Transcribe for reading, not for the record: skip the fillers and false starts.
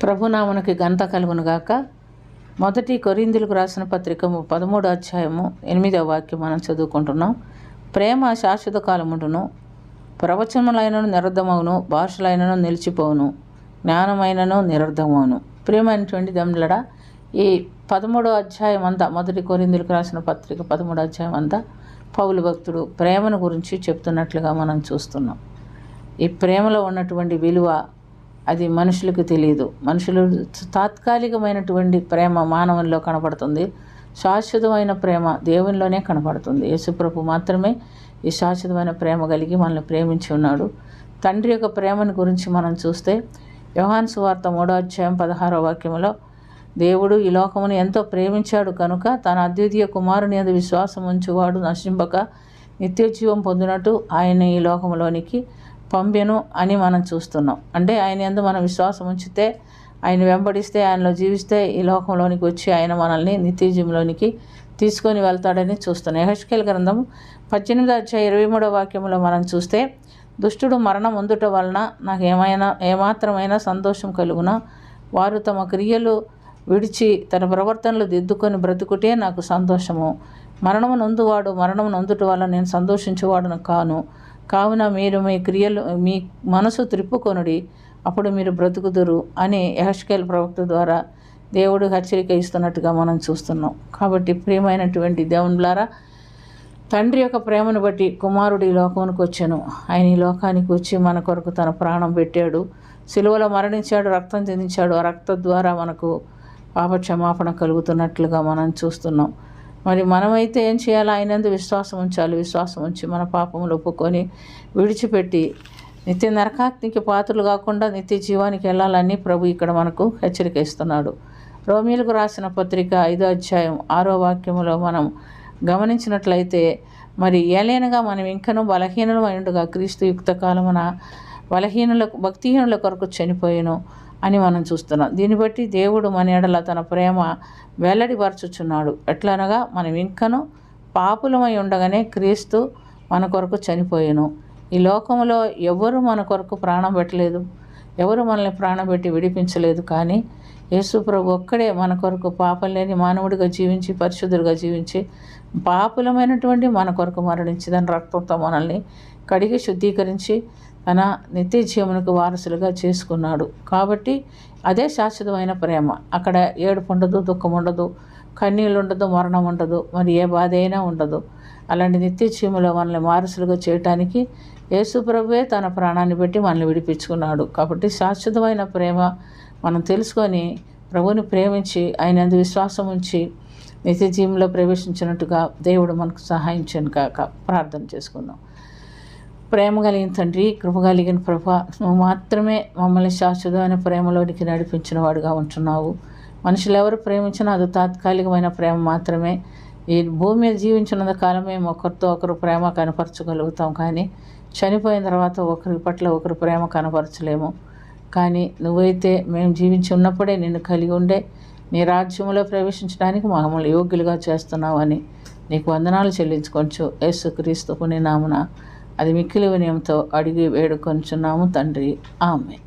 ప్రభునామనికి ఘనత కలుగునుగాక. మొదటి కొరింథీయులకు రాసిన పత్రిక 13వ అధ్యాయము 8వ వాక్యం మనం చదువుకుంటున్నాం. ప్రేమ శాశ్వత కాలముండును, ప్రవచనములైనను నిరర్ధమవును, భాషలైనను నిలిచిపోవును, జ్ఞానమైనను నిరర్ధమవును. ప్రియమైనటువంటి దమ్ములడా, ఈ 13వ అధ్యాయం అంతా, మొదటి కొరింథీయులకు రాసిన పత్రిక 13వ అధ్యాయం అంతా పౌలు భక్తుడు ప్రేమను గురించి చెప్తున్నట్లుగా మనం చూస్తున్నాం. ఈ ప్రేమలో ఉన్నటువంటి విలువ అది మనుషులకు తెలియదు. మనుషులు తాత్కాలికమైనటువంటి ప్రేమ మానవుల్లో కనపడుతుంది. శాశ్వతమైన ప్రేమ దేవునిలోనే కనపడుతుంది. యేసుప్రభు మాత్రమే ఈ శాశ్వతమైన ప్రేమ కలిగి మనల్ని ప్రేమించి ఉన్నాడు. తండ్రి యొక్క ప్రేమను గురించి మనం చూస్తే యోహాను సువార్త 3వ అధ్యాయం 16వ వాక్యంలో, దేవుడు ఈ లోకమును ఎంతో ప్రేమించాడు కనుక తన అద్వితీయ కుమారుని యందు విశ్వాసం ఉంచువాడు నశింపక నిత్యజీవం పొందినట్టు ఆయన ఈ లోకంలోనికి పంపెను అని మనం చూస్తున్నాం. అంటే ఆయన యందు మనం విశ్వాసం ఉంచితే, ఆయన వెంబడిస్తే, ఆయనలో జీవిస్తే ఈ లోకంలోనికి వచ్చి ఆయన మనల్ని నిత్యజీవంలోనికి తీసుకొని వెళ్తాడని చూస్తున్నాం. యెహెజ్కేలు గ్రంథం 18వ అధ్యాయం 23వ వాక్యంలో మనం చూస్తే, దుష్టుడు మరణం పొందుట వలన నాకు ఏమాత్రమైనా సంతోషం కలుగునా, వారు తమ క్రియలు విడిచి తన ప్రవర్తనలు దిద్దుకొని బ్రతుకుటే నాకు సంతోషము. మరణము నొందువాడు మరణము నొందుట వల్ల నేను సంతోషించేవాడును కాను. కావున మీరు మీ మనసు త్రిప్పుకొనుడి, అప్పుడు మీరు బ్రతుకుదురు అని యెహెజ్కేలు ప్రవక్త ద్వారా దేవుడు హెచ్చరిక ఇస్తున్నట్టుగా మనం చూస్తున్నాం. కాబట్టి ప్రియమైనటువంటి దేవునిలారా, తండ్రి యొక్క ప్రేమను బట్టి కుమారుడు ఈ లోకానికి వచ్చాను. ఆయన ఈ లోకానికి వచ్చి మన కొరకు తన ప్రాణం పెట్టాడు, సిలువలో మరణించాడు, రక్తం చెందించాడు. ఆ రక్తం ద్వారా మనకు పాప క్షమాపణ కలుగుతున్నట్లుగా మనం చూస్తున్నాం. మరి మనమైతే ఏం చేయాలి? ఆయనందు విశ్వాసం ఉంచాలి. విశ్వాసం ఉంచి మన పాపములు ఒప్పుకొని విడిచిపెట్టి నిత్య నరకాగ్నికి పాత్రలు కాకుండా నిత్య జీవానికి వెళ్ళాలని ప్రభు ఇక్కడ మనకు హెచ్చరిక ఇస్తున్నాడు. రోమీయులకు రాసిన పత్రిక 5వ అధ్యాయం 6వ వాక్యములో మనం గమనించినట్లయితే, మరి ఏలైనగా మనం ఇంకనూ బలహీనులమైనట్టుగా క్రీస్తు యుక్త కాలమున భక్తిహీనుల కొరకు చనిపోయాను అని మనం చూస్తున్నాం. దీన్ని బట్టి దేవుడు మన ఎడల తన ప్రేమ వెల్లడిపరచుచున్నాడు. ఎట్లనగా మనం ఇంకనూ పాపులమై ఉండగానే క్రీస్తు మన కొరకు చనిపోయాను. ఈ లోకంలో ఎవరు మన కొరకు ప్రాణం పెట్టలేదు, ఎవరు మనల్ని ప్రాణం పెట్టి విడిపించలేదు. కానీ యేసు ప్రభు ఒక్కడే మన కొరకు పాపం లేని మానవుడిగా జీవించి, పరిశుద్ధుడిగా జీవించి, పాపులమైనటువంటి మన కొరకు మరణించి, తన రక్తంతో మనల్ని కడిగి శుద్ధీకరించి తన నిత్య జీవనకు వారసులుగా చేసుకున్నాడు. కాబట్టి అదే శాశ్వతమైన ప్రేమ. అక్కడ ఏడుపు ఉండదు, దుఃఖం ఉండదు, కన్నీళ్ళు ఉండదు, మరణం ఉండదు, మరి ఏ బాధ అయినా ఉండదు. అలాంటి నిత్య జీవంలో మనల్ని వారసులుగా చేయటానికి యేసు ప్రభువే తన ప్రాణాన్ని పెట్టి మనల్ని విడిపించుకున్నాడు. కాబట్టి శాశ్వతమైన ప్రేమ మనం తెలుసుకొని ప్రభువుని ప్రేమించి ఆయన విశ్వాసం ఉంచి నిత్య జీవంలో ప్రవేశించినట్టుగా దేవుడు మనకు సహాయం చేయను కాక. ప్రార్థన చేసుకుందాం. ప్రేమ కలిగిన తండ్రి, కృప కలిగిన ప్రభా, నువ్వు మాత్రమే మమ్మల్ని శాశ్వతమైన ప్రేమలోనికి నడిపించిన వాడుగా ఉంటున్నావు. మనుషులు ఎవరు ప్రేమించినా అది తాత్కాలికమైన ప్రేమ మాత్రమే. ఈ భూమి మీద జీవించినంత కాలం మేము ఒకరితో ఒకరు ప్రేమ కనపరచగలుగుతాం, కానీ చనిపోయిన తర్వాత ఒకరి పట్ల ఒకరు ప్రేమ కనపరచలేము. కానీ నువ్వైతే మేము జీవించి ఉన్నప్పుడే నిన్ను కలిగి ఉండే నీ రాజ్యంలో ప్రవేశించడానికి మమ్మల్ని యోగ్యులుగా చేస్తున్నావని నీకు వందనాలు చెల్లించుకోవచ్చు. యేసుక్రీస్తు పుణ్యనామమున అది మిక్కిలి వినయంతో అడిగి వేడుకొంచున్నాము తండ్రి. ఆమేన్.